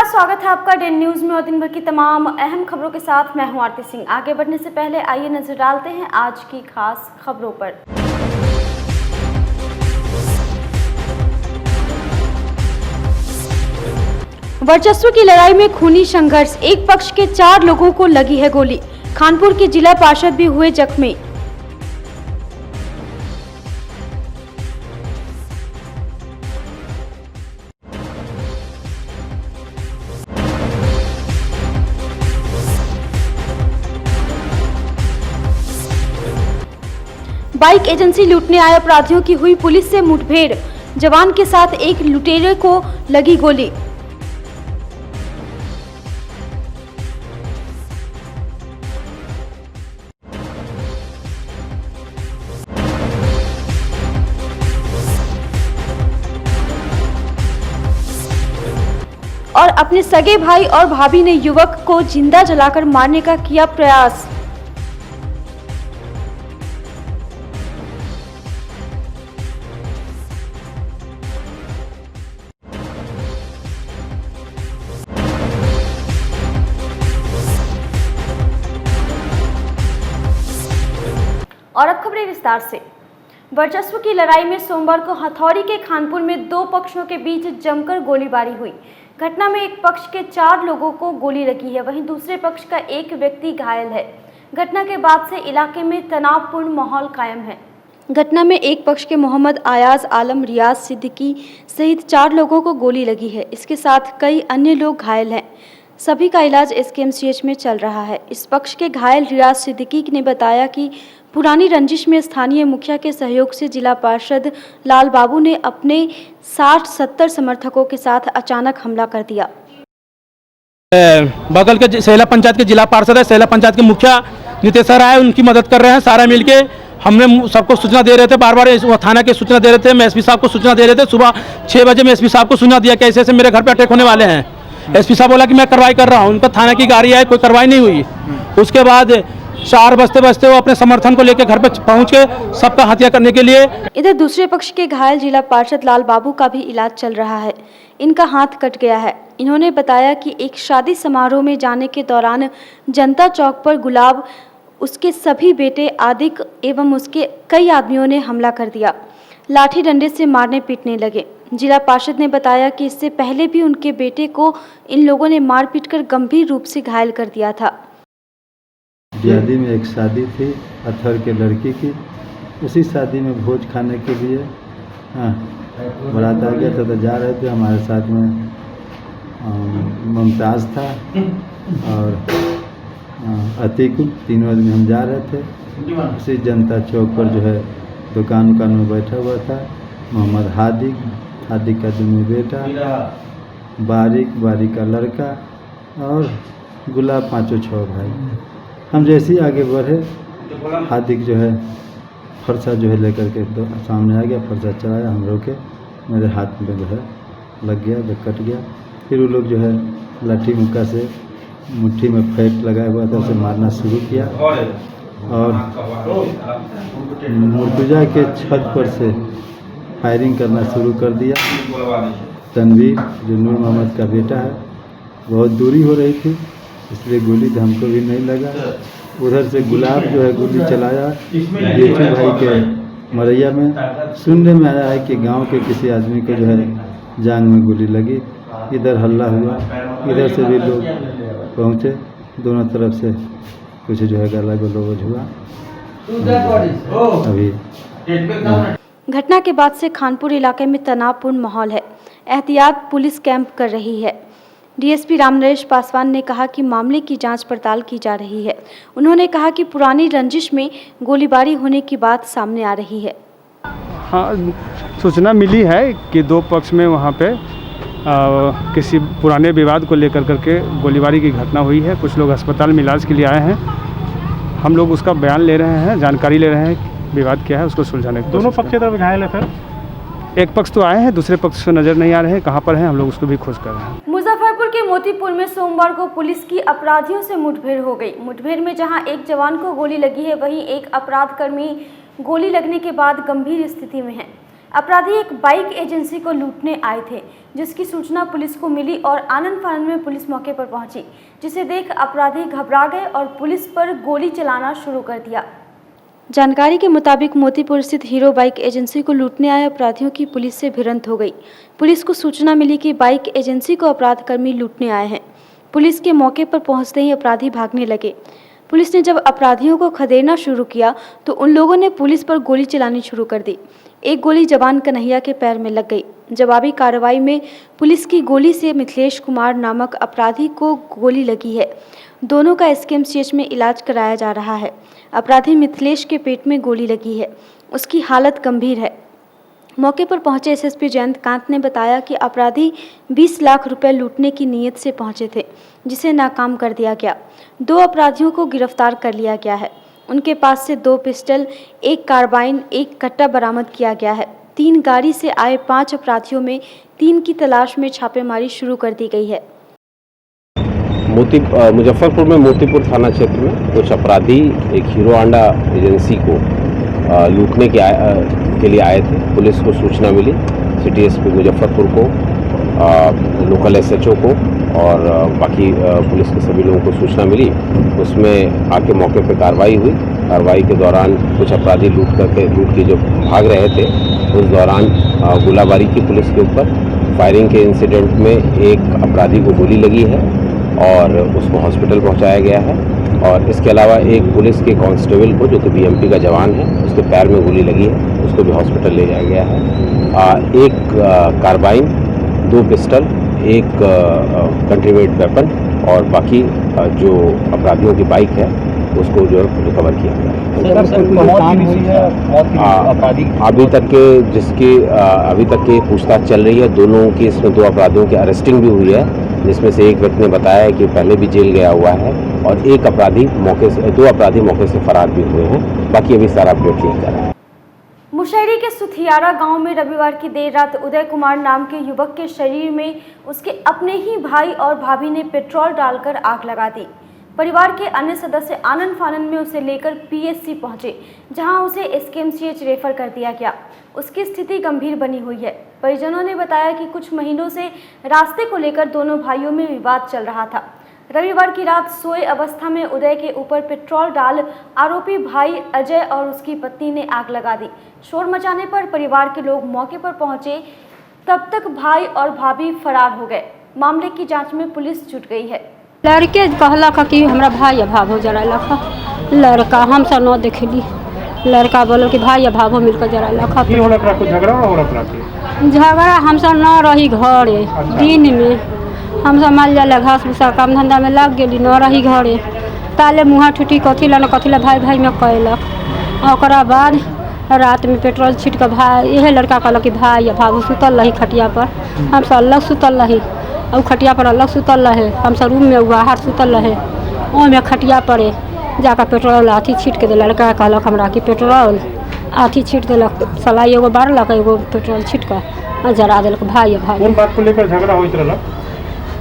स्वागत है आपका डेन न्यूज में और दिन भर की तमाम अहम खबरों के साथ मैं हूं आरती सिंह। आगे बढ़ने से पहले आइए नजर डालते हैं आज की खास खबरों पर। वर्चस्व की लड़ाई में खूनी संघर्ष, एक पक्ष के 4 लोगों को लगी है गोली। खानपुर के जिला पार्षद भी हुए जख्मी। बाइक एजेंसी लूटने आए अपराधियों की हुई पुलिस से मुठभेड़, जवान के साथ एक लुटेरे को लगी गोली। और अपने सगे भाई और भाभी ने युवक को जिंदा जलाकर मारने का किया प्रयास। और अब खबरें विस्तार से। वर्चस्व की लड़ाई में सोमवार को हथौड़ी के खानपुर में 2 पक्षों के बीच जमकर गोलीबारी हुई। घटना में एक पक्ष के 4 लोगों को गोली लगी है, वहीं दूसरे पक्ष का एक व्यक्ति घायल है। घटना के बाद से इलाके में तनावपूर्ण माहौल कायम है। घटना में एक पक्ष के मोहम्मद आयाज आलम, रियाज सिद्दीकी सहित 4 लोगों को गोली लगी है। इसके साथ कई अन्य लोग घायल हैं। सभी का इलाज SKMCH में चल रहा है। इस पक्ष के घायल रियाज सिद्दीकी ने बताया कि पुरानी रंजिश में स्थानीय मुखिया के सहयोग से जिला पार्षद लाल बाबू ने अपने 60-70 समर्थकों के साथ अचानक हमला कर दिया। बगल के सेला पंचायत के जिला पार्षद है, सेला पंचायत के मुखिया नितेश सर आए, उनकी मदद कर रहे हैं। सारा मिलके हमने सबको सूचना दे रहे थे, बार बार थाना के सूचना दे रहे थे। मैं SP साहब को सूचना दे रहे थे। सुबह 6 बजे मैं SP साहब को सूचना दिया कि ऐसे ऐसे मेरे घर पे अटैक होने वाले हैं। SP साहब बोला कि मैं कार्रवाई कर रहा हूँ। उनका थाना की गाड़ी आई, कोई कार्रवाई नहीं हुई। उसके बाद 4 बजते बजते वो अपने समर्थन को लेकर घर पे पहुंच के सबका हत्या करने के लिए। इधर दूसरे पक्ष के घायल जिला पार्षद लाल बाबू का भी इलाज चल रहा है। इनका हाथ कट गया है। इन्होंने बताया कि एक शादी समारोह में जाने के दौरान जनता चौक पर गुलाब, उसके सभी बेटे आदिक एवं उसके कई आदमियों ने हमला कर दिया। लाठी डंडे से मारने पीटने लगे। जिला पार्षद ने बताया कि इससे पहले भी उनके बेटे को इन लोगों ने मार पीट कर गंभीर रूप से घायल कर दिया था। दियादी में एक शादी थी अथर के लड़की की। उसी शादी में भोज खाने के लिए बारात आ गया था, तो जा रहे थे। हमारे साथ में मुमताज़ था और अतीक, तीनों आदमी हम जा रहे थे। उसी जनता चौक पर जो है दुकान में बैठा हुआ था मोहम्मद हादिक का दोनों बेटा, बारिक का लड़का और गुलाब, 5-6 भाई। हम जैसे ही आगे बढ़े, हादिक जो है फरसा जो है लेकर के सामने आ गया, फरसा चलाया, हम रोके, मेरे हाथ में जो है लग गया, तो कट गया। फिर वो लोग जो है लाठी मुक्का से मुट्ठी में फैट लगाया हुआ था, उसे मारना शुरू किया और मुर्तुजा के छत पर से फायरिंग करना शुरू कर दिया। तनवीर जो नूर मोहम्मद का बेटा है, बहुत दूरी हो रही थी, इसलिए गोली तो हमको भी नहीं लगा। उधर से गुलाब जो है गोली चलाया बेचू भाई के मरैया में। सुनने में आया है कि गांव के किसी आदमी को जो है जांग में गोली लगी। इधर हल्ला हुआ, इधर से भी लोग पहुंचे, दोनों तरफ से कुछ जो है गाला गलौज हुआ। अभी घटना के बाद से खानपुर इलाके में तनावपूर्ण माहौल है। एहतियात पुलिस कैंप कर रही है। DSP रामनरेश पासवान ने कहा कि मामले की जांच पड़ताल की जा रही है। उन्होंने कहा कि पुरानी रंजिश में गोलीबारी होने की बात सामने आ रही है। हाँ, सूचना मिली है कि 2 पक्ष में वहाँ पे किसी पुराने विवाद को लेकर करके गोलीबारी की घटना हुई है। कुछ लोग अस्पताल में इलाज के लिए आए हैं। हम लोग उसका बयान ले रहे हैं, जानकारी ले रहे हैं, विवाद क्या है उसको सुलझाने की। दोनों पक्ष की तरफ घायल है। फिर एक पक्ष तो आए हैं, दूसरे पक्ष से नज़र नहीं आ रहे हैं, कहाँ पर हैं, हम लोग उसको भी खोज कर रहे हैं। मुजफ्फरपुर के मोतीपुर में सोमवार को पुलिस की अपराधियों से मुठभेड़ हो गई। मुठभेड़ में जहां एक जवान को गोली लगी है, वहीं एक अपराध कर्मी गोली लगने के बाद गंभीर स्थिति में है। अपराधी एक बाइक एजेंसी को लूटने आए थे, जिसकी सूचना पुलिस को मिली और आनन फानन में पुलिस मौके पर पहुंची, जिसे देख अपराधी घबरा गए और पुलिस पर गोली चलाना शुरू कर दिया। जानकारी के मुताबिक मोतीपुर स्थित हीरो बाइक एजेंसी को लूटने आए अपराधियों की पुलिस से भिड़ंत हो गई। पुलिस को सूचना मिली कि बाइक एजेंसी को अपराधकर्मी लूटने आए हैं। पुलिस के मौके पर पहुंचते ही अपराधी भागने लगे। पुलिस ने जब अपराधियों को खदेड़ना शुरू किया तो उन लोगों ने पुलिस पर गोली चलानी शुरू कर दी। एक गोली जवान कन्हैया के पैर में लग गई। जवाबी कार्रवाई में पुलिस की गोली से मिथिलेश कुमार नामक अपराधी को गोली लगी है। दोनों का एसकेएमसीएच में इलाज कराया जा रहा है। अपराधी मिथिलेश के पेट में गोली लगी है, उसकी हालत गंभीर है। मौके पर पहुंचे एसएसपी जयंत कांत ने बताया कि अपराधी 20 लाख रुपए लूटने की नीयत से पहुंचे थे, जिसे नाकाम कर दिया गया। 2 अपराधियों को गिरफ्तार कर लिया गया है। उनके पास से 2 पिस्टल, 1 कार्बाइन, 1 कट्टा बरामद किया गया है। 3 गाड़ी से आए 5 अपराधियों में 3 की तलाश में छापेमारी शुरू कर दी गई है। मुजफ्फरपुर में मोतीपुर थाना क्षेत्र में कुछ अपराधी एक हीरो होंडा एजेंसी को लूटने के लिए आए थे। पुलिस को सूचना मिली, सिटी एसपी मुजफ्फरपुर को, लोकल एसएचओ को और बाकी पुलिस के सभी लोगों को सूचना मिली। उसमें आके मौके पर कार्रवाई हुई। कार्रवाई के दौरान कुछ अपराधी लूट के जो भाग रहे थे, उस दौरान गोलाबारी की पुलिस के ऊपर। फायरिंग के इंसिडेंट में एक अपराधी को गोली लगी है और उसको हॉस्पिटल पहुंचाया गया है। और इसके अलावा एक पुलिस के कांस्टेबल को, जो कि बीएमपी का जवान है, उसके पैर में गोली लगी है, उसको भी हॉस्पिटल ले जाया गया है। एक कार्बाइन, 2 पिस्टल, 1 कंट्रीमेड वेपन और बाकी जो अपराधियों की बाइक है उसको जो है रिकवर किया गया है। अभी तक की पूछताछ चल रही है। दोनों की इसमें 2 अपराधियों की अरेस्टिंग भी हुई है, जिसमें से एक व्यक्ति ने बताया है कि पहले भी जेल गया हुआ है और 2 अपराधी मौके से फरार भी हुए हैं। बाकी अभी सारा अपडेट लिया जा रहा है। मुशहरी के सुथियारा गांव में रविवार की देर रात उदय कुमार नाम के युवक के शरीर में उसके अपने ही भाई और भाभी ने पेट्रोल डालकर आग लगा दी। परिवार के अन्य सदस्य आनन फानन में उसे लेकर पीएचसी पहुंचे, जहां उसे एसकेएमसीएच रेफर कर दिया गया। उसकी स्थिति गंभीर बनी हुई है। परिजनों ने बताया कि कुछ महीनों से रास्ते को लेकर दोनों भाइयों में विवाद चल रहा था। रविवार की रात सोए अवस्था में उदय के ऊपर पेट्रोल डाल आरोपी भाई अजय और उसकी पत्नी ने आग लगा दी। शोर मचाने पर परिवार के लोग मौके पर पहुंचे, तब तक भाई और भाभी फरार हो गए। मामले की जांच में पुलिस जुट गई है। लड़के कहलक कि हमरा भाई भाभो जरा लड़का हम सब न देखली। लड़का बोल कि भाई भाभो मिलकर जरा झगड़ा हम सब न रही घरे। दिन में हम सब मान लिया घास भूसा काम धंधा में लग गई, न रही घरे। ताले मुँह ठुटी कथी ला भाई भाई में कैलक। और बाद रात में पेट्रोल छीट कर भाई यह लड़का कहलक कि भाई भाभो सुतल रही खटिया पर। हम सब अलग सुतल रही और खटिया पर अलग सुतल रहे। हम सब रूम में बाहर सुतल रहे। ओमे खटिया पर जाकर पेट्रोल आथी छीट के दिल। लड़का कहलक हमरा कि पेट्रोल आथी छीट दिलक, सलाई एगो बारलक, एगो पेट्रोल छीट कर जरा दिलक भाई भाई। कौन बात को लेकर झगड़ा होइत रहलक?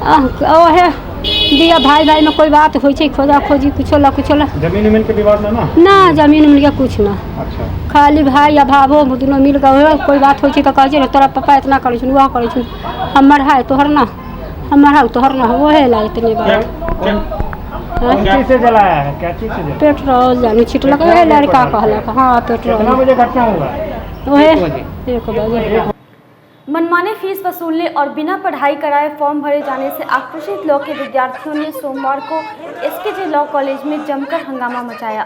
ओहे दिया भाई भाई में कोई बात होई छै, खोजा खोजी कुछो ला जमीन के विवाद ना जमीन मिल गया कुछ ना। अच्छा, खाली भाई या भाभो दोनों मिल गए। कोई बात होई छै तो कहे तोरा पापा इतना करे छन, वह करे छन, हमर है तोहर ना, हमर है तोहर ना, वहे ला इतनी बात। क्या से जलाया है? क्या चीज से जलाया? पेट्रोल जानी छिटलक। लड़का कहलक हाँ पेट्रोल। कितना बजे घटना हुआ? वहे 1 बजे। मनमाने फीस वसूलने और बिना पढ़ाई कराए फॉर्म भरे जाने से आक्रोशित लॉ के विद्यार्थियों ने सोमवार को एसकेजे लॉ कॉलेज में जमकर हंगामा मचाया।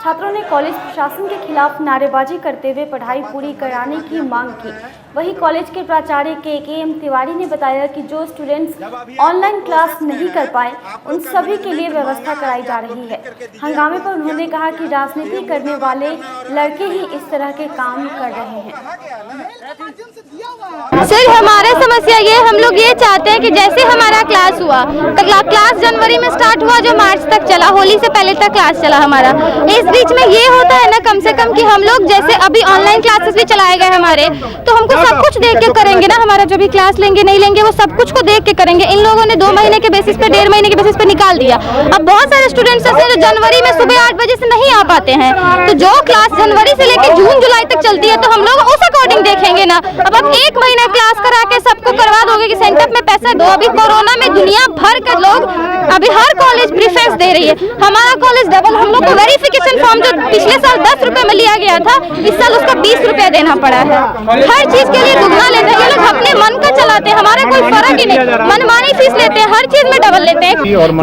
छात्रों ने कॉलेज प्रशासन के खिलाफ नारेबाजी करते हुए पढ़ाई पूरी कराने की मांग की। वहीं कॉलेज के प्राचार्य के.एम. तिवारी ने बताया कि जो स्टूडेंट्स ऑनलाइन क्लास नहीं कर पाए उन सभी के लिए व्यवस्था कराई जा रही है। हंगामे पर उन्होंने कहा कि राजनीति करने वाले लड़के ही इस तरह के काम कर रहे हैं। सर हमारा समस्या ये, हम लोग ये चाहते हैं कि जैसे हमारा क्लास हुआ तो क्लास जनवरी में स्टार्ट हुआ, जो मार्च तक चला, होली से पहले तक क्लास चला हमारा। इस बीच में ये होता है ना कम से कम कि हम लोग जैसे अभी ऑनलाइन क्लासेस भी चलाए गए हमारे, तो हमको सब कुछ देख के करेंगे ना। हमारा जो भी क्लास लेंगे नहीं लेंगे वो सब कुछ को देख के करेंगे। इन लोगों ने 2 महीने के बेसिस पे, 1.5 महीने के बेसिस पे निकाल दिया। अब बहुत सारे स्टूडेंट्स ऐसे जो जनवरी में सुबह 8 बजे से नहीं आ पाते हैं, तो जो क्लास जनवरी से लेकर जून जुलाई तक चलती है तो हम लोग उस अकॉर्डिंग देखेंगे ना। अब आप 1 महीना क्लास करा के सबको करवा दोगे कि सेंटर में पैसा दो। अभी कोरोना में दुनिया भर के लोग अभी हर कॉलेज प्रीफरेंस दे रही है, हमारा कॉलेज डबल। हम लोग को वेरिफिकेशन फॉर्म जो पिछले साल 10 रुपए में लिया गया था, इस साल उसका 20 रुपया देना पड़ा है। हर चीज के लिए दुगना लेते हैं ये लोग, अपने मन का चलाते हैं, हमारा कोई फर्क ही नहीं, मनमानी फीस लेते हैं, हर चीज में डबल लेते हैं।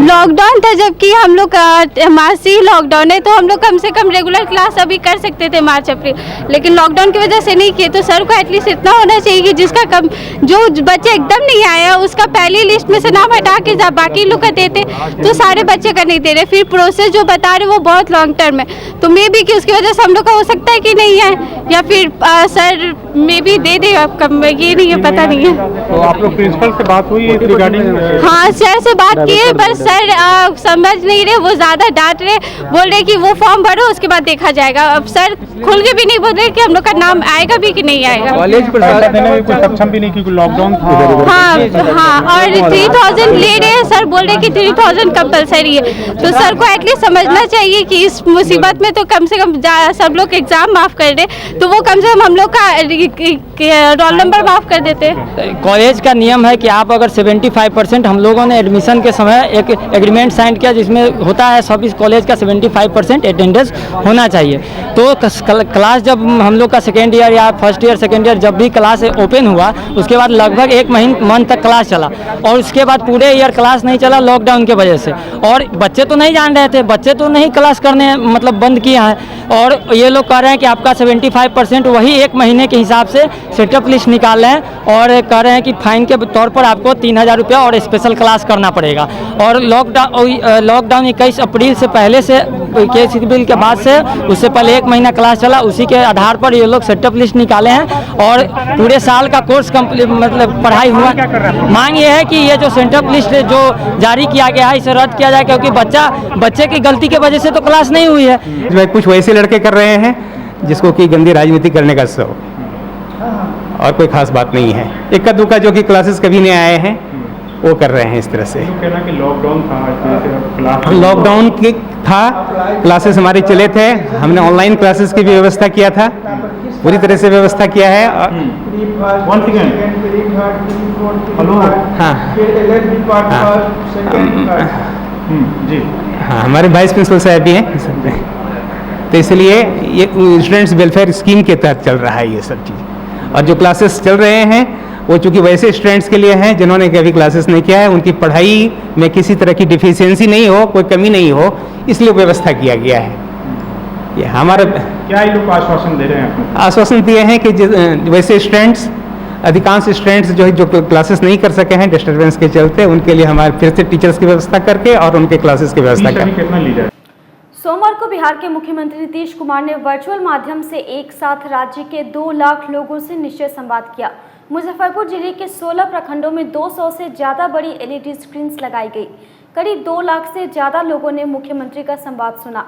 लॉकडाउन था जबकि हम लोग का मार्च ही लॉकडाउन है, तो हम लोग कम से कम रेगुलर क्लास अभी कर सकते थे मार्च अप्रैल, लेकिन लॉकडाउन की वजह से नहीं किए। तो सर को एटलीस्ट इतना होना चाहिए कि जिसका कम जो बच्चे एकदम नहीं आया उसका पहली लिस्ट में से नाम हटा के बाकी लोग का देते, तो सारे बच्चे का नहीं दे रहे। फिर प्रोसेस जो बता रहे वो बहुत लॉन्ग टर्म है, तो मे भी कि उसकी वजह से हम लोग का हो सकता है कि नहीं है, या फिर सर मे भी दे दे, ये नहीं है, पता नहीं है। तो आप लोग प्रिंसिपल से बात हुई है रिगार्डिंग? हाँ सर से बात किए, पर सर समझ नहीं रहे, वो ज़्यादा डांट रहे, बोल रहे कि वो फॉर्म भरो उसके बाद देखा जाएगा। अब सर खुल के भी नहीं बोल रहे कि हम लोग का नाम आएगा भी कि नहीं आएगा। कॉलेज प्रशासन देने में कोई सक्षम भी नहीं क्योंकि लॉकडाउन था। हाँ, और 3000 ले रहे हैं, सर बोल रहे कि 3000 कंपलसरी है, तो सर को एटलीस्ट समझना चाहिए कि इस मुसीबत में तो कम से कम सब लोग एग्जाम माफ कर दे, तो वो कम से कम हम लोग का रोल नंबर माफ कर देते। कॉलेज का नियम है कि आप अगर 75%, हम लोगों ने एडमिशन के समय एक एग्रीमेंट साइन किया जिसमें होता है सब इस कॉलेज का 75% अटेंडेंस होना चाहिए। तो क्लास जब हम लोग का सेकेंड ईयर या फर्स्ट ईयर सेकेंड ईयर जब भी क्लास ओपन हुआ, उसके बाद लगभग 1 मंथ तक क्लास चला, और उसके बाद पूरे ईयर क्लास नहीं चला लॉकडाउन की वजह से। और बच्चे तो नहीं जान रहे थे, बच्चे तो नहीं क्लास करने मतलब बंद किया है, और ये लोग कह रहे हैं कि आपका 75% वही 1 महीने के हिसाब से सेटअप लिस्ट निकाल रहे हैं, और कह रहे हैं कि फाइन के तौर पर आपको 3000 रुपया और स्पेशल क्लास करना पड़ेगा। और लॉकडाउन 21 अप्रैल से पहले से केस बिल के बाद से उससे पहले 1 महीना क्लास चला, उसी के आधार पर ये लोग सेटअप लिस्ट निकाले हैं, और पूरे साल का कोर्स कंप्लीट मतलब पढ़ाई हुआ। मांग ये है कि ये जो सेटअप लिस्ट जो जारी किया गया है इसे रद्द किया जाए, क्योंकि बच्चे की गलती की वजह से तो क्लास नहीं हुई है। इसमें कुछ वैसे लड़के कर रहे हैं जिसको कि गंदी राजनीति करने का शौक, और कोई खास बात नहीं है। इक्का दुक्का जो कि क्लासेस कभी नहीं आए हैं वो कर रहे हैं इस तरह से। कहना कि लॉकडाउन था, लॉकडाउन की था, क्लासेस हमारे चले थे, हमने ऑनलाइन क्लासेस की भी व्यवस्था किया था, पूरी तरह से व्यवस्था किया है। हाँ, हमारे वाइस प्रिंसिपल साहब भी हैं, तो इसलिए ये स्टूडेंट्स वेलफेयर स्कीम के तहत चल रहा है ये सब चीज़। और जो क्लासेस चल रहे हैं वो चूँकि वैसे स्टूडेंट्स के लिए हैं जिन्होंने कभी क्लासेस नहीं किया है, उनकी पढ़ाई में किसी तरह की डिफिशियंसी नहीं हो, कोई कमी नहीं हो, इसलिए व्यवस्था किया गया है। ये हमारा क्या ये लोग आश्वासन दे रहे हैं? आश्वासन दिए हैं कि वैसे स्टूडेंट्स, अधिकांश स्टूडेंट्स जो क्लासेस नहीं कर सके हैं डिस्टर्बेंस के चलते, उनके लिए हमारे फिर से टीचर्स की व्यवस्था करके और उनके क्लासेस की व्यवस्था करके। सोमवार को बिहार के मुख्यमंत्री नीतीश कुमार ने वर्चुअल माध्यम से एक साथ राज्य के 2 लाख लोगों से निश्चय संवाद किया। मुजफ्फरपुर जिले के 16 प्रखंडों में 200 से ज़्यादा बड़ी LED स्क्रीन्स लगाई गई। करीब 2 लाख से ज़्यादा लोगों ने मुख्यमंत्री का संवाद सुना।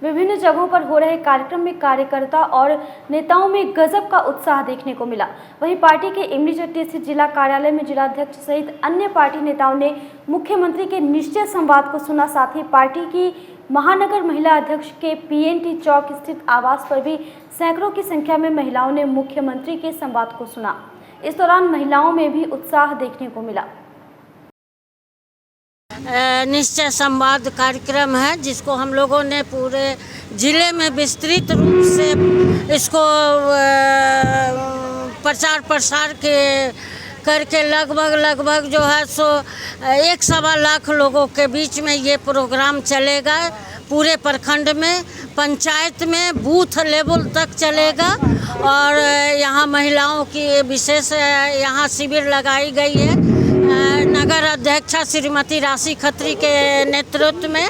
विभिन्न जगहों पर हो रहे कार्यक्रम में कार्यकर्ता और नेताओं में गजब का उत्साह देखने को मिला। वहीं पार्टी के इमली चट्टी स्थित जिला कार्यालय में जिलाध्यक्ष सहित अन्य पार्टी नेताओं ने मुख्यमंत्री के निश्चय संवाद को सुना। साथ ही पार्टी की महानगर महिला अध्यक्ष के PNT चौक स्थित आवास पर भी सैकड़ों की संख्या में महिलाओं ने मुख्यमंत्री के संवाद को सुना। इस दौरान महिलाओं में भी उत्साह देखने को मिला। निश्चय संवाद कार्यक्रम है जिसको हम लोगों ने पूरे जिले में विस्तृत रूप से इसको प्रचार प्रसार के करके लगभग जो है सो 1.25 लाख लोगों के बीच में ये प्रोग्राम चलेगा। पूरे प्रखंड में, पंचायत में, बूथ लेवल तक चलेगा। और यहाँ महिलाओं की विशेष यहाँ शिविर लगाई गई है नगर अध्यक्षा श्रीमती राशि खत्री के नेतृत्व में।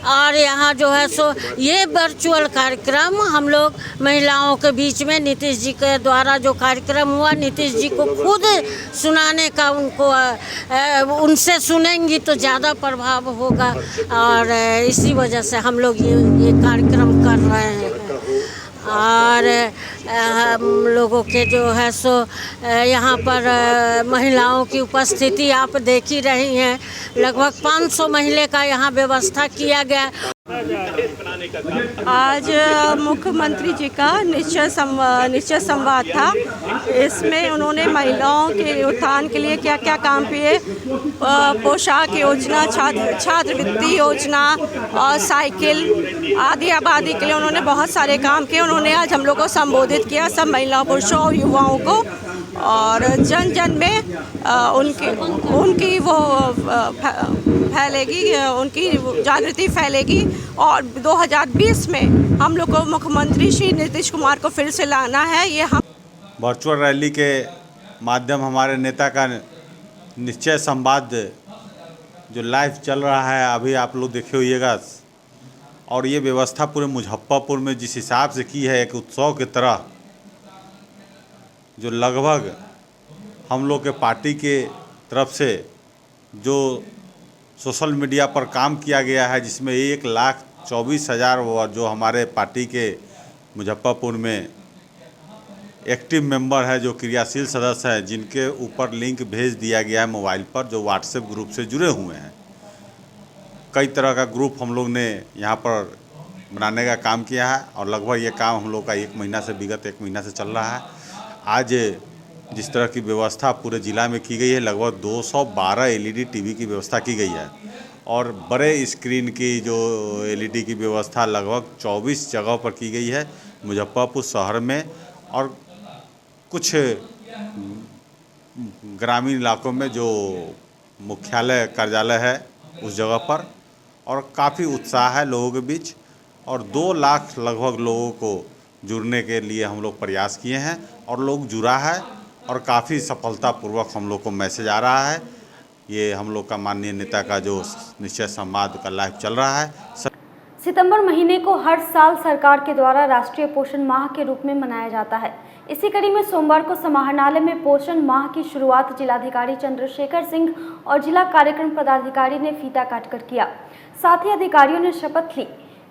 और यहाँ जो है सो ये वर्चुअल कार्यक्रम हम लोग महिलाओं के बीच में नीतीश जी के द्वारा जो कार्यक्रम हुआ, नीतीश जी को खुद सुनाने का उनसे सुनेंगी तो ज़्यादा प्रभाव होगा। और इसी वजह से हम लोग ये कार्यक्रम कर रहे हैं। और हम लोगों के जो है सो यहाँ पर महिलाओं की उपस्थिति आप देख ही रही हैं। लगभग 500 महिला का यहाँ व्यवस्था किया गया। आज मुख्यमंत्री जी का निश्चय संवाद था। इसमें उन्होंने महिलाओं के उत्थान के लिए क्या क्या काम किए, पोशाक योजना, छात्रवृत्ति योजना और साइकिल आदि आबादी के लिए उन्होंने बहुत सारे काम किए। उन्होंने आज हम लोग को संबोधित किया, सब महिलाओं, पुरुषों और युवाओं को, और जन जन में उनकी वो फैलेगी, उनकी जागृति फैलेगी। और 2020 में हम लोग को मुख्यमंत्री श्री नीतीश कुमार को फिर से लाना है। ये हम वर्चुअल रैली के माध्यम हमारे नेता का निश्चय संवाद जो लाइव चल रहा है, अभी आप लोग देखे होइएगा। और ये व्यवस्था पूरे मुजफ्फरपुर में जिस हिसाब से की है, एक उत्सव की तरह, जो लगभग हम लोग के पार्टी के तरफ से जो सोशल मीडिया पर काम किया गया है, जिसमें 1,24,000 जो हमारे पार्टी के मुजफ्फरपुर में एक्टिव मेंबर है, जो क्रियाशील सदस्य हैं, जिनके ऊपर लिंक भेज दिया गया है मोबाइल पर, जो व्हाट्सएप ग्रुप से जुड़े हुए हैं। कई तरह का ग्रुप हम लोग ने यहाँ पर बनाने का काम किया है और लगभग ये काम हम लोग का विगत एक महीना से चल रहा है। आज जिस तरह की व्यवस्था पूरे ज़िला में की गई है, लगभग 212 एलईडी टीवी की व्यवस्था की गई है और बड़े स्क्रीन की जो एलईडी की व्यवस्था लगभग 24 जगहों पर की गई है मुजफ्फरपुर शहर में, और कुछ ग्रामीण इलाकों में जो मुख्यालय कार्यालय है उस जगह पर। और काफ़ी उत्साह है लोगों के बीच, और 2 लाख लगभग लोगों को जुड़ने के लिए हम लोग प्रयास किए हैं और लोग जुड़ा है और काफ़ी सफलतापूर्वक हम लोग को मैसेज आ रहा है। ये हम लोग का माननीय नेता का जो निश्चय संवाद का लाइव चल रहा है। सितंबर महीने को हर साल सरकार के द्वारा राष्ट्रीय पोषण माह के रूप में मनाया जाता है। इसी कड़ी में सोमवार को समाहरणालय में पोषण माह की शुरुआत जिलाधिकारी चंद्रशेखर सिंह और जिला कार्यक्रम पदाधिकारी ने फीता काटकर किया। साथ ही अधिकारियों ने शपथ ली।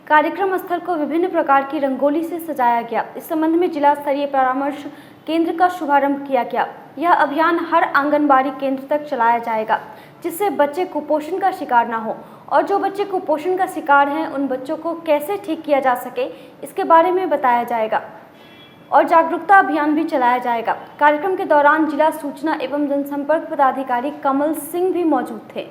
कार्यक्रम स्थल को विभिन्न प्रकार की रंगोली से सजाया गया। इस संबंध में जिला स्तरीय परामर्श केंद्र का शुभारंभ किया गया। यह अभियान हर आंगनबाड़ी केंद्र तक चलाया जाएगा, जिससे बच्चे कुपोषण का शिकार न हो, और जो बच्चे कुपोषण का शिकार हैं उन बच्चों को कैसे ठीक किया जा सके इसके बारे में बताया जाएगा और जागरूकता अभियान भी चलाया जाएगा। कार्यक्रम के दौरान जिला सूचना एवं जनसंपर्क पदाधिकारी कमल सिंह भी मौजूद थे।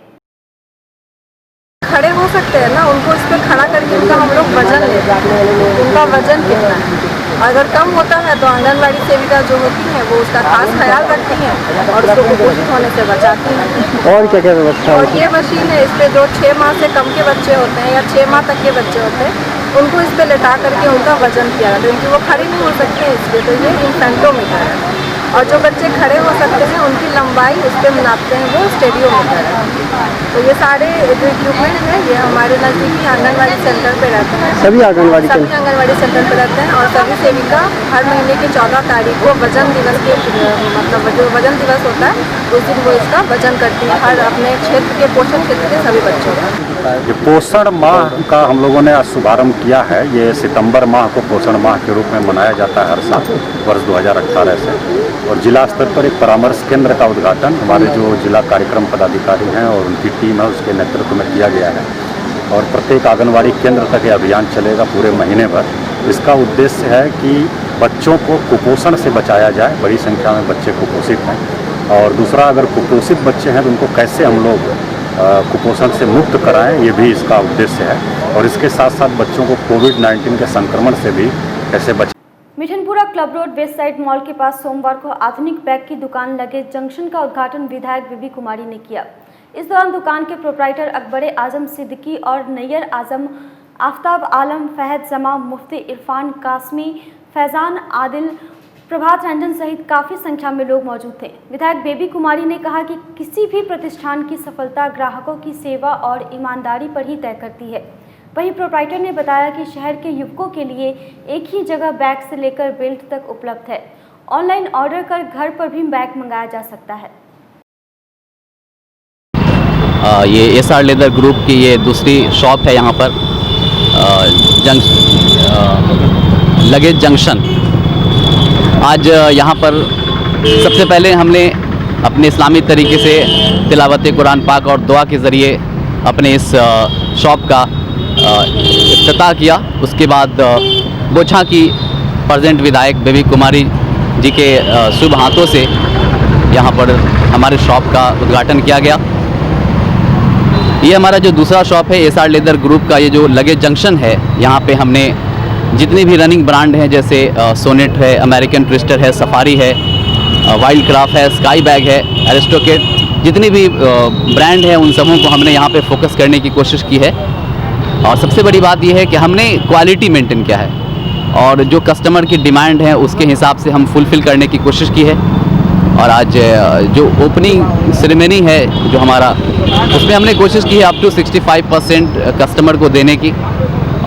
खड़े हो सकते हैं ना, उनको इस पर खड़ा करके उनका हम लोग वजन लेते हैं, उनका वजन कितना है। अगर कम होता है तो आंगनबाड़ी सेविका जो होती हैं वो उसका खास ख्याल रखती हैं और उसको कुपोषित होने से बचाती हैं। और क्या क्या व्यवस्था है? और ये मशीन है, इस पर जो 6 माह से कम के बच्चे होते हैं या 6 माह तक के बच्चे होते हैं, उनको इस पर लेटा करके उनका वजन किया जाता है, क्योंकि वो खड़े नहीं हो सकते हैं इसलिए। तो ये इन्फेंटोमीटर है, और जो बच्चे खड़े हो सकते हैं उनकी लंबाई उस पर नापते हैं वो स्टेडियोमीटर है। तो ये सारे जो इक्विपमेंट हैं ये हमारे नज़दीकी आंगनबाड़ी सेंटर पे रहते हैं। सभी आंगनबाड़ी सेंटर पे रहते हैं, और सभी सेविका हर महीने की 14 तारीख को वजन दिवस के मतलब जो वजन दिवस होता है उस दिन वो इसका वजन करती है हर अपने क्षेत्र के पोषण क्षेत्र के सभी बच्चों का। ये पोषण माह का हम लोगों ने आज शुभारम्भ किया है। ये सितंबर माह को पोषण माह के रूप में मनाया जाता है हर साल वर्ष 2018 से। और जिला स्तर पर एक परामर्श केंद्र का उद्घाटन हमारे जो जिला कार्यक्रम पदाधिकारी हैं और उनकी टीम है उसके नेतृत्व में किया गया है। और प्रत्येक आंगनबाड़ी केंद्र तक ये अभियान चलेगा पूरे महीने भर। इसका उद्देश्य है कि बच्चों को कुपोषण से बचाया जाए। बड़ी संख्या में बच्चे कुपोषित हैं, और दूसरा अगर कुपोषित बच्चे हैं तो उनको कैसे हम लोग कुपोषण से मुक्त कराएं, ये भी इसका उद्देश्य है। और इसके साथ साथ बच्चों को कोविड-19 के संक्रमण से भी कैसे बचाएं। Mithanpura club road west side mall के पास सोमवार को आधुनिक बैग की दुकान लगे जंक्शन का उद्घाटन विधायक बीबी कुमारी ने किया। इस दौरान दुकान के प्रोप्राइटर अकबर आजम सिद्दीकी और नैयर आजम, आफ्ताब आलम, फहद जमा, मुफ्ती इरफान कासमी, फैजान आदिल, प्रभात रंजन सहित काफ़ी संख्या में लोग मौजूद थे। विधायक बेबी कुमारी ने कहा कि किसी भी प्रतिष्ठान की सफलता ग्राहकों की सेवा और ईमानदारी पर ही तय करती है। वहीं प्रोप्राइटर ने बताया कि शहर के युवकों के लिए एक ही जगह बैग से लेकर बेल्ट तक उपलब्ध है। ऑनलाइन ऑर्डर कर घर पर भी बैग मंगाया जा सकता है। ये एसआर लेदर ग्रुप की ये दूसरी शॉप है यहाँ पर लगेज जंक्शन। आज यहाँ पर सबसे पहले हमने अपने इस्लामी तरीके से तिलावत कुरान पाक और दुआ के ज़रिए अपने इस शॉप का इफ्तिताह किया। उसके बाद बोछा की प्रेजेंट विधायक बेबी कुमारी जी के शुभ हाथों से यहाँ पर हमारे शॉप का उद्घाटन किया गया। ये हमारा जो दूसरा शॉप है एसआर लेदर ग्रुप का, ये जो लगेज जंक्शन है, यहाँ पे हमने जितने भी रनिंग ब्रांड हैं जैसे सोनेट है, अमेरिकन ट्विस्टर है, सफारी है, वाइल्ड क्राफ्ट है, स्काई बैग है, एरिस्टोकेट, जितनी भी ब्रांड हैं उन सबों को हमने यहाँ पे फोकस करने की कोशिश की है। और सबसे बड़ी बात यह है कि हमने क्वालिटी मेंटेन किया है और जो कस्टमर की डिमांड है उसके हिसाब से हम फुलफ़िल करने की कोशिश की है। और आज जो ओपनिंग सेरेमनी है जो हमारा, उसमें हमने कोशिश की है अप टू 65% कस्टमर को देने की।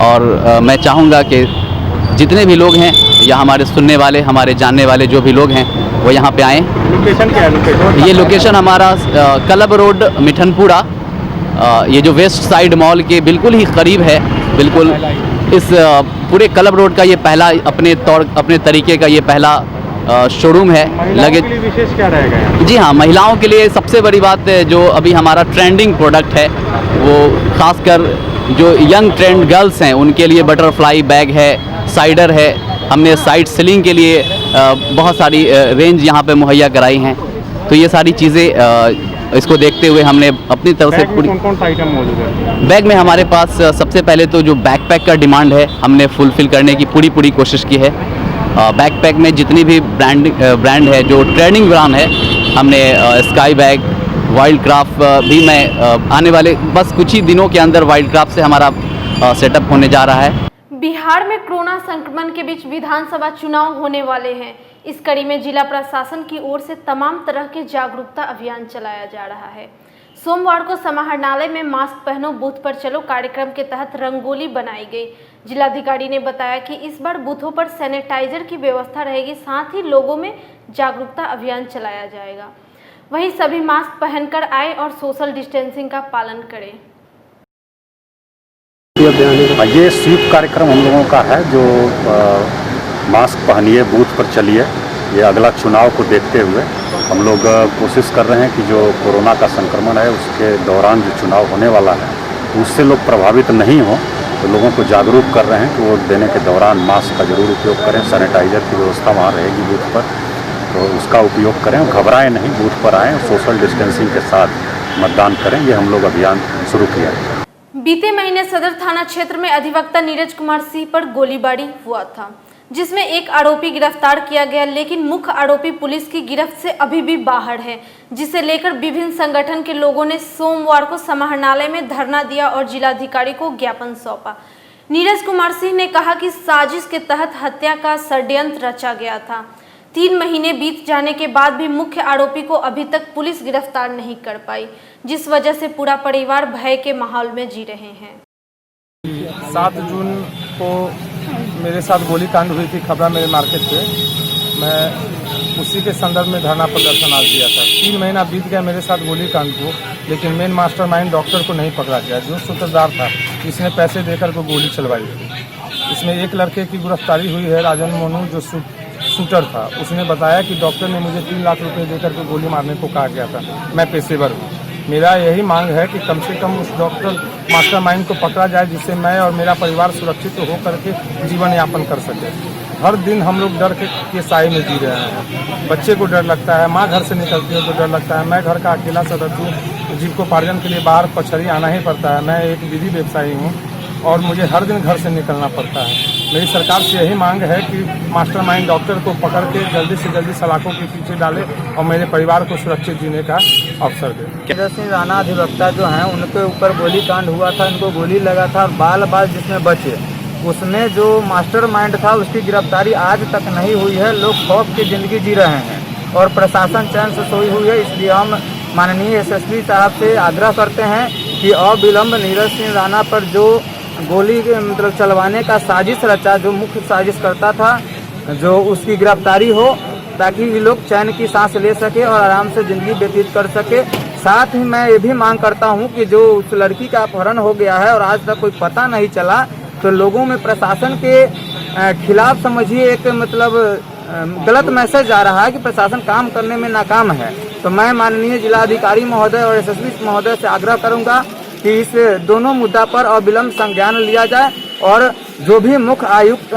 और मैं चाहूँगा कि जितने भी लोग हैं या हमारे सुनने वाले, हमारे जानने वाले जो भी लोग हैं वो यहाँ पे आएँ। लोकेशन क्या है? ये लोकेशन हमारा क्लब रोड मिठनपुरा, ये जो वेस्ट साइड मॉल के बिल्कुल ही करीब है। बिल्कुल इस पूरे क्लब रोड का ये पहला अपने तरीके का ये पहला शोरूम है। लगेज विशेष क्या रहेगा? जी हाँ, महिलाओं के लिए सबसे बड़ी बात है जो अभी हमारा ट्रेंडिंग प्रोडक्ट है, वो खासकर जो यंग ट्रेंड गर्ल्स हैं उनके लिए बटरफ्लाई बैग है, साइडर है। हमने साइड सेलिंग के लिए बहुत सारी रेंज यहाँ पे मुहैया कराई हैं। तो ये सारी चीज़ें इसको देखते हुए हमने अपनी तरफ से पूरी कौन सा आइटम मौजूद है? बैग में हमारे पास सबसे पहले तो जो बैकपैक का डिमांड है हमने फुलफ़िल करने की पूरी कोशिश की है। बैकपैक में जितनी भी ब्रांड है जो ट्रेंडिंग ब्रांड है, हमने स्काई बैग, वाइल्ड क्राफ्ट भी मैं आने वाले बस कुछ ही दिनों के अंदर वाइल्ड क्राफ्ट से हमारा सेटअप होने जा रहा है। बिहार में कोरोना संक्रमण के बीच विधानसभा चुनाव होने वाले हैं। इस कड़ी में जिला प्रशासन की ओर से तमाम तरह के जागरूकता अभियान चलाया जा रहा है। सोमवार को समाहरणालय में मास्क पहनो बूथ पर चलो कार्यक्रम के तहत रंगोली बनाई गई। जिलाधिकारी ने बताया कि इस बार बूथों पर सैनिटाइजर की व्यवस्था रहेगी, साथ ही लोगों में जागरूकता अभियान चलाया जाएगा। वहीं सभी मास्क पहनकर आए और सोशल डिस्टेंसिंग का पालन करें। ये स्वीप कार्यक्रम हम लोगों का है जो मास्क पहनिए बूथ पर चलिए। ये अगला चुनाव को देखते हुए हम लोग कोशिश कर रहे हैं कि जो कोरोना का संक्रमण है उसके दौरान जो चुनाव होने वाला है उससे लोग प्रभावित नहीं हो, तो लोगों को जागरूक कर रहे हैं कि वोट देने के दौरान मास्क का जरूर उपयोग करें। सैनिटाइजर की व्यवस्था वहाँ रहेगी बूथ पर, तो उसका उपयोग करें। घबराएं नहीं, बूथ पर आएँ, सोशल डिस्टेंसिंग के साथ मतदान करें। ये हम लोग अभियान शुरू किया है। बीते महीने सदर थाना क्षेत्र में अधिवक्ता नीरज कुमार सिंह पर गोलीबारी हुआ था, जिसमें एक आरोपी गिरफ्तार किया गया, लेकिन मुख्य आरोपी पुलिस की गिरफ्त से अभी भी बाहर है, जिसे लेकर विभिन्न संगठन के लोगों ने सोमवार को समाहरणालय में धरना दिया और जिलाधिकारी को ज्ञापन सौंपा। नीरज कुमार सिंह ने कहा कि साजिश के तहत हत्या का षड्यंत्र रचा गया था। 3 महीने बीत जाने के बाद भी मुख्य आरोपी को अभी तक पुलिस गिरफ्तार नहीं कर पाई, जिस वजह से पूरा परिवार भय के माहौल में जी रहे हैं। 7 जून को मेरे साथ गोलीकांड हुई थी खबरा मेरे मार्केट पे। मैं उसी के संदर्भ में धरना प्रदर्शन आज दिया था। 3 महीना बीत गया मेरे साथ गोलीकांड को, लेकिन मेन मास्टरमाइंड डॉक्टर को नहीं पकड़ा गया, जो सूत्रधार था, जिसने पैसे देकर को गोली चलवाई थी। इसमें एक लड़के की गिरफ्तारी हुई है, राजन मोनू, जो शूटर था। उसने बताया कि डॉक्टर ने मुझे 3 लाख रुपए देकर के गोली मारने को कहा गया था। मैं पेशेवर हूँ, मेरा यही मांग है कि कम से कम उस डॉक्टर मास्टरमाइंड को पकड़ा जाए, जिससे मैं और मेरा परिवार सुरक्षित हो करके जीवन यापन कर सके। हर दिन हम लोग डर के साए में जी रहे हैं। बच्चे को डर लगता है, माँ घर से निकलती है तो डर लगता है। मैं घर का अकेला सदस्य हूँ, जीविकोपार्जन के लिए बाहर पछड़ी आना ही पड़ता है। मैं एक विधि व्यवसायी हूँ और मुझे हर दिन घर से निकलना पड़ता है। मेरी सरकार से यही मांग है कि मास्टरमाइंड डॉक्टर को पकड़ के जल्दी से जल्दी सलाखों के पीछे डाले और मेरे परिवार को सुरक्षित जीने का अवसर दे। नीरज सिंह राणा अधिवक्ता जो हैं उनके ऊपर गोली कांड हुआ था, इनको गोली लगा था और बाल जिसमें बचे, उसमें जो मास्टरमाइंड था उसकी गिरफ्तारी आज तक नहीं हुई है। लोग खौफ की ज़िंदगी जी रहे हैं और प्रशासन चैन से सोई हुई है। इसलिए हम माननीय एसएसपी साहब से आग्रह करते हैं कि अविलंब नीरज सिंह राणा पर जो गोली मतलब चलवाने का साजिश रचा, जो मुख्य साजिश करता था, जो उसकी गिरफ्तारी हो, ताकि ये लोग चैन की सांस ले सके और आराम से ज़िंदगी व्यतीत कर सके। साथ ही मैं ये भी मांग करता हूँ कि जो उस लड़की का अपहरण हो गया है और आज तक कोई पता नहीं चला, तो लोगों में प्रशासन के खिलाफ समझिए एक मतलब गलत मैसेज आ रहा है कि प्रशासन काम करने में नाकाम है। तो मैं माननीय जिलाधिकारी महोदय और एसएसपी महोदय से आग्रह करूंगा कि इस दोनों मुद्दा पर अविलंब संज्ञान लिया जाए और जो भी मुख्य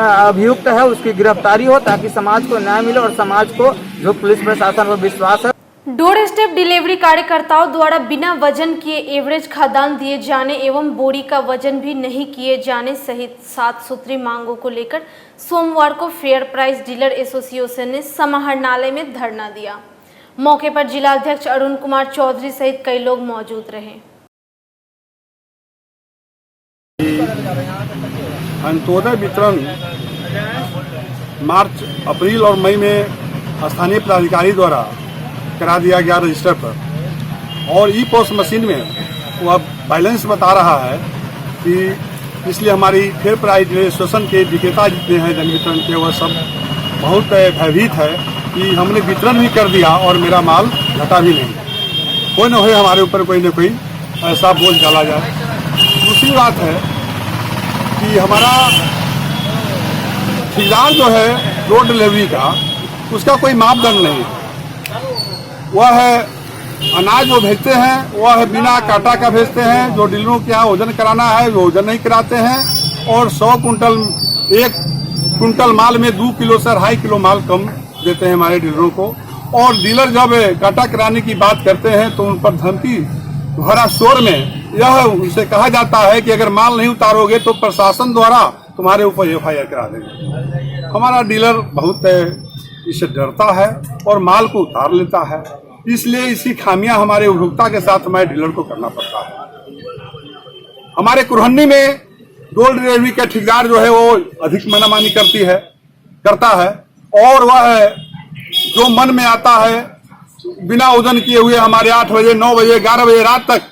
अभियुक्त है उसकी गिरफ्तारी हो, ताकि समाज को न्याय मिले और समाज को जो पुलिस प्रशासन पर विश्वास है। डोर स्टेप डिलीवरी कार्यकर्ताओं द्वारा बिना वजन किए एवरेज खाद्यान्न दिए जाने एवं बोरी का वजन भी नहीं किए जाने सहित 7 सूत्री मांगों को लेकर सोमवार को फेयर प्राइस डीलर एसोसिएशन ने समाहरणालय में धरना दिया। मौके पर जिला अध्यक्ष अरुण कुमार चौधरी सहित कई लोग मौजूद रहे। अंत्योदय वितरण मार्च, अप्रैल और मई में स्थानीय पदाधिकारी द्वारा करा दिया गया रजिस्टर पर, और ई पोस्ट मशीन में वो अब बैलेंस बता रहा है कि इसलिए हमारी फेयर प्राइस एसोसिएशन के विक्रेता जितने हैं जन वितरण के, वह सब बहुत भयभीत है कि हमने वितरण भी कर दिया और मेरा माल घटा भी नहीं। कोई न हो हमारे ऊपर कोई न कोई ऐसा बोझ डाला जाए। दूसरी बात है कि हमारा ठेकेदार जो है डोर डिलीवरी का, उसका कोई मापदंड नहीं है। वह है अनाज जो भेजते हैं वह है बिना काटा का भेजते हैं। जो डीलरों के यहाँ वजन कराना है वो वजन नहीं कराते हैं, और 100 कुंटल 1 कुंटल माल में 2 किलो से 2.5 किलो माल कम देते हैं हमारे डीलरों को। और डीलर जब काटा कराने की बात करते हैं तो उन पर धमकी भरा शोर में यह उनसे कहा जाता है कि अगर माल नहीं उतारोगे तो प्रशासन द्वारा तुम्हारे ऊपर FIR करा देंगे। हमारा डीलर बहुत इससे डरता है और माल को उतार लेता है, इसलिए इसकी खामियां हमारे उपभोक्ता के साथ हमारे डीलर को करना पड़ता है। हमारे कुरहन्नी में डोर डिलीवरी का ठेकेदार जो है वो अधिक मनमानी करता है, और वह जो मन में आता है बिना वजन किए हुए हमारे 8 बजे 9 बजे 11 बजे रात तक,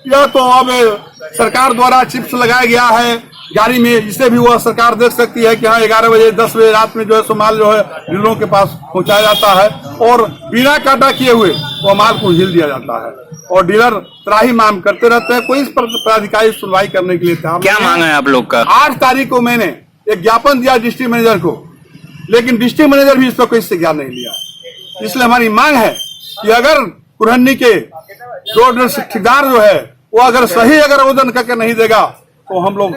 यह तो अब सरकार द्वारा चिप्स लगाया गया है गाड़ी में, इसे भी वह सरकार देख सकती है कि हाँ 11 बजे 10 बजे रात में जो है सो माल जो है डीलरों के पास पहुंचाया जाता है, और बिना काटा किए हुए वो माल को हिल दिया जाता है, और डीलर त्राही मांग करते रहते हैं। कोई इस पर पदाधिकारी सुनवाई करने के लिए था। क्या मांग है आप लोग का? 8 तारीख को मैंने एक ज्ञापन दिया डिस्ट्रिक्ट मैनेजर को, लेकिन डिस्ट्रिक्ट मैनेजर भी इस पर कोई इससे ज्ञान नहीं लिया। इसलिए हमारी मांग है कि अगर कुरहन्नी के डोर ठेकेदार जो है वो अगर सही वजन करके नहीं देगा तो हम लोग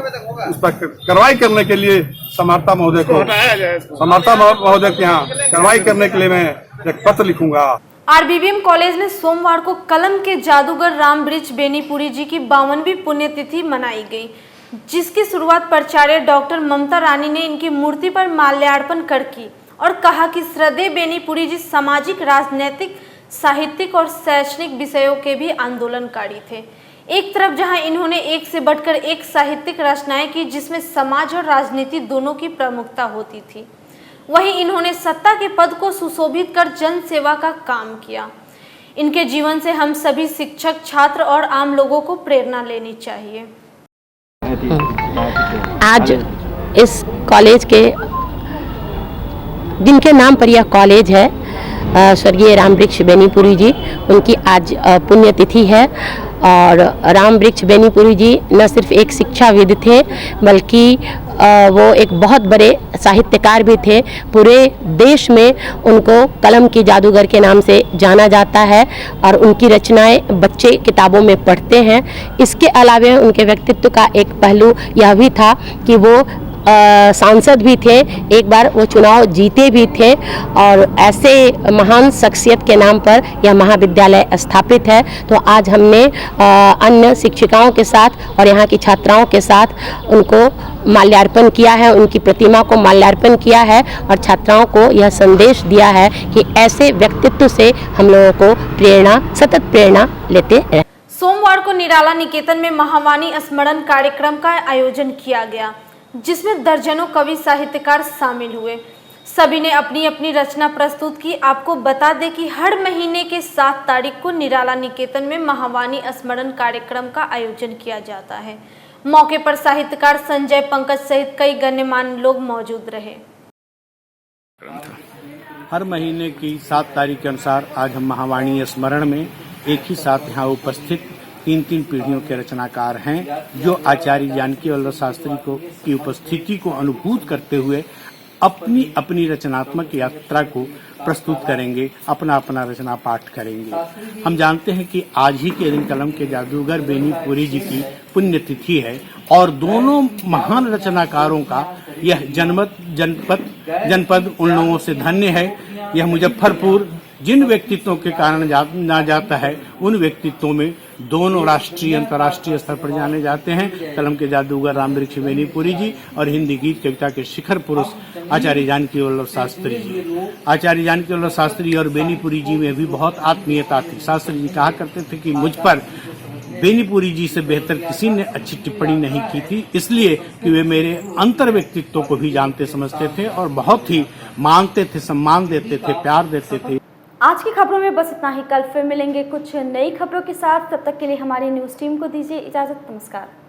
उस पर कार्रवाई करने के लिए समर्था महोदय के यहाँ कार्रवाई करने के लिए मैं एक पत्र लिखूंगा। RBBM कॉलेज ने सोमवार को कलम के जादूगर रामवृक्ष बेनीपुरी जी की 52वीं पुण्यतिथि मनाई गई, जिसकी शुरुआत प्राचार्य डॉक्टर ममता रानी ने इनकी मूर्ति पर माल्यार्पण कर की और कहा कि श्रद्धेय बेनीपुरी जी सामाजिक, राजनीतिक, साहित्यिक और शैक्षणिक विषयों के भी आंदोलनकारी थे। एक तरफ जहां इन्होंने एक से बढ़कर एक साहित्यिक रचनाएं की जिसमें समाज और राजनीति दोनों की प्रमुखता होती थी, वहीं इन्होंने सत्ता के पद को सुशोभित कर जन सेवा का काम किया। इनके जीवन से हम सभी शिक्षक, छात्र और आम लोगों को प्रेरणा लेनी चाहिए। आज इस कॉलेज के जिनके नाम पर यह कॉलेज है, स्वर्गीय रामवृक्ष बेनीपुरी जी, उनकी आज पुण्यतिथि है। और रामवृक्ष बेनीपुरी जी न सिर्फ एक शिक्षाविद थे बल्कि वो एक बहुत बड़े साहित्यकार भी थे। पूरे देश में उनको कलम की जादूगर के नाम से जाना जाता है और उनकी रचनाएं बच्चे किताबों में पढ़ते हैं। इसके अलावा उनके व्यक्तित्व का एक पहलू यह भी था कि वो सांसद भी थे, एक बार वो चुनाव जीते भी थे, और ऐसे महान शख्सियत के नाम पर यह महाविद्यालय स्थापित है। तो आज हमने अन्य शिक्षिकाओं के साथ और यहाँ की छात्राओं के साथ उनको माल्यार्पण किया है, उनकी प्रतिमा को माल्यार्पण किया है और छात्राओं को यह संदेश दिया है कि ऐसे व्यक्तित्व से हम लोगों को सतत प्रेरणा लेते रहें। सोमवार को निराला निकेतन में महावाणी स्मरण कार्यक्रम का आयोजन किया गया, जिसमें दर्जनों कवि साहित्यकार शामिल हुए। सभी ने अपनी अपनी रचना प्रस्तुत की। आपको बता दें कि हर महीने के 7 तारीख को निराला निकेतन में महावाणी स्मरण कार्यक्रम का आयोजन किया जाता है। मौके पर साहित्यकार संजय पंकज सहित कई गण्यमान्य लोग मौजूद रहे। हर महीने की 7 तारीख के अनुसार आज हम महावाणी स्मरण में एक ही साथ यहाँ उपस्थित 3 पीढ़ियों के रचनाकार हैं, जो आचार्य जानकी वल्लभ शास्त्री की उपस्थिति को अनुभूत करते हुए अपनी अपनी रचनात्मक यात्रा को प्रस्तुत करेंगे, अपना अपना रचना पाठ करेंगे। हम जानते हैं कि आज ही के दिन कलम के जादूगर बेनीपुरी जी की पुण्यतिथि है और दोनों महान रचनाकारों का यह जनपद उन लोगों से धन्य है। यह मुजफ्फरपुर जिन व्यक्तित्वों के कारण जाना जाता है, उन व्यक्तित्वों में दोनों राष्ट्रीय अंतर्राष्ट्रीय स्तर पर जाने जाते हैं, कलम के जादूगर रामवृक्ष बेनीपुरी जी और हिंदी गीत कविता के शिखर पुरुष आचार्य जानकी वल्लभ शास्त्री जी। आचार्य जानकी वल्लभ शास्त्री और बेनीपुरी जी में भी बहुत आत्मीयता थी। शास्त्री जी कहा करते थे कि मुझ पर बेनीपुरी जी से बेहतर किसी ने अच्छी टिप्पणी नहीं की थी, इसलिए कि वे मेरे अंतर व्यक्तित्व को भी जानते समझते थे और बहुत ही मानते थे, सम्मान देते थे, प्यार देते थे। आज की खबरों में बस इतना ही। कल फिर मिलेंगे कुछ नई खबरों के साथ। तब तक के लिए हमारी न्यूज़ टीम को दीजिए इजाज़त। नमस्कार।